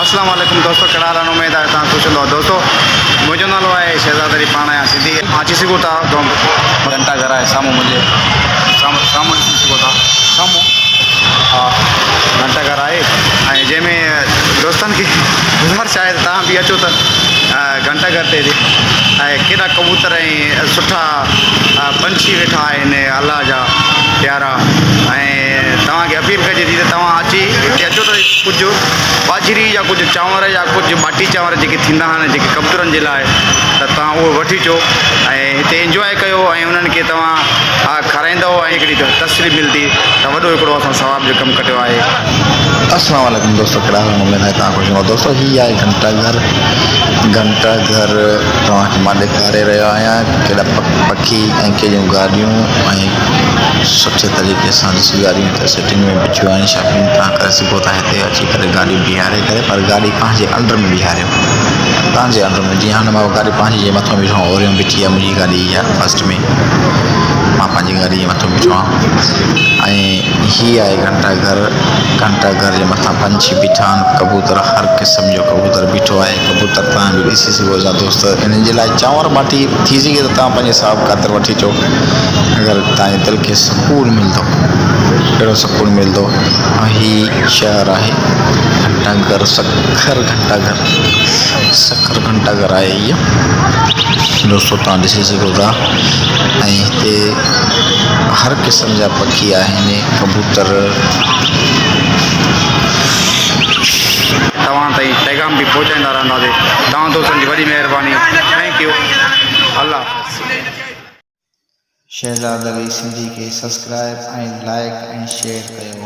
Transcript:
अस्सलाम वालेकुम दोस्तों, कड़ा हाल उम्मीद आहे तव्हां ख़ुशि हूंदव। दोस्तों मुंहिंजो नालो आहे शहज़ाद अली, पाण आहियां सिंधी। अची सघो था तो घंटा घर आहे साम्हूं, मुंहिंजे साम्हूं ॾिसी सघो था, साम्हूं हा घंटा घर आहे। ऐं जंहिंमें दोस्तनि खे गुज़ारिश आहे त तव्हां बि अचो त घंटा घर ते ऐं केॾा कबूतर ऐं सुठा पंछी वेठा आहिनि अलाह जा प्यारा। ऐं तव्हांखे अपील कजे थी त तव्हां अची हिते अचो त कुझु बाजरी या कुझु चांवर या कुझु बाटी चांवर जेके थींदा आहिनि जेके कबूतरनि जे लाइ, त तव्हां उहो वठी अचो ऐं हिते इंजॉय कयो ऐं उन्हनि खे तव्हां खाराईंदव ऐं हिकिड़ी तसली मिलंदी त वॾो हिकिड़ो असां सवाब जो कमु कटियो आहे। अस्सलाम वालेकुम दोस्तों, कड़ा हाल उम्मीद आहे तव्हां ख़ुशि हूंदव। दोस्तों हीअ आहे घंटा घर तव्हांखे मां ॾेखारे रहियो आहियां केॾा पखी ऐं कहिड़ियूं गाॾियूं ऐं सुठे तरीक़े सां ॾिसी गाॾियूं हिते सेटिंग में बिठियूं आहिनि। शॉपिंग तव्हां करे सघो था हिते अची करे गाॾी बीहारे करे, पर गाॾी पंहिंजे अंडर में बीहारियो, तव्हांजे अंडर में। जीअं हाणे मां गाॾी पंहिंजी जे मथां बीठो आहियां, ओरियो बीठी आहे मुंहिंजी गाॾी इहा फस्ट में, मां पंहिंजी गाॾी जे मथां बीठो आहियां। ऐं हीअ आहे घंटा घर जे मथां पंछी बीठा आहिनि, कबूतर हर क़िस्म जो कबूतर बीठो आहे। कबूतर तव्हां बि ॾिसी सघो था दोस्त। इन जे लाइ चांवर बाटी थी सघे त तव्हां पंहिंजे हिसाब ख़ातिर वठी अचो, अगरि तव्हांजे दिलि खे सुकून मिलंदो, अहिड़ो सुकून मिलंदो। ऐं हीअ शहर आहे घंटा घर, सखर घंटा घर आहे इहा दोस्तों, तव्हां ॾिसी सघो था। ऐं हिते हर क़िस्म जा पखी आहिनि, कबूतर। तव्हां ताईं पैगाम बि पहुचाईंदा रहंदासीं। तव्हां दोस्तनि जी वॾी महिरबानी, थैंक यू, अल्लाह हाफ़िज़। शहज़ाद अली सिंधी खे सब्सक्राइब ऐं लाइक ऐं शेयर कयो।